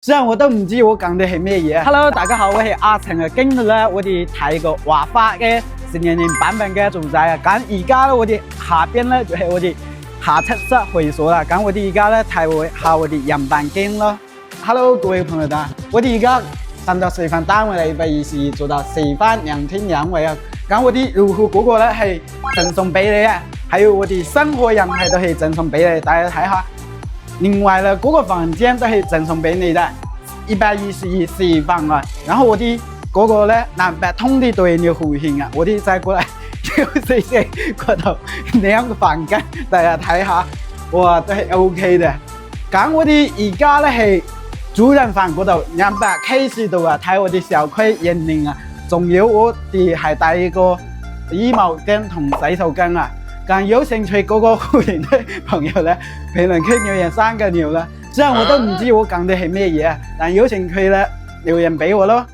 雖然我都唔知我講嘅係咩嘢。Hello， 大家好，我係阿成啊。今日咧，我哋睇個畫法嘅成年人版本嘅做仔啊。咁而家咧，我哋下邊咧就係我哋下測室會所啦。咁我哋而家咧睇下我哋樣板間咯。Hello， 各位朋友們，我哋而家上到示範單位啦，意思做到示範2天2位啊。咁我哋入戶嗰個咧係贈送俾你啊，還有我哋生活樣係都係贈送俾你，大家睇下。另外呢，嗰個房間都係贈送俾你的，121示範啊。然後我哋嗰個咧南北通啲對應戶型啊，我哋再過嚟144嗰度2個房間，大家睇下，哇都係 OK 嘅。咁我哋而家咧係主人房嗰度200K 度啊，睇我哋小區園林啊，仲有我哋係帶一個衣帽間同洗手間啊。咁有興趣嗰個戶型嘅朋友咧，評論區留言3個鳥啦。雖然我都唔知我講嘅係咩嘢，但有興趣咧留言俾我咯。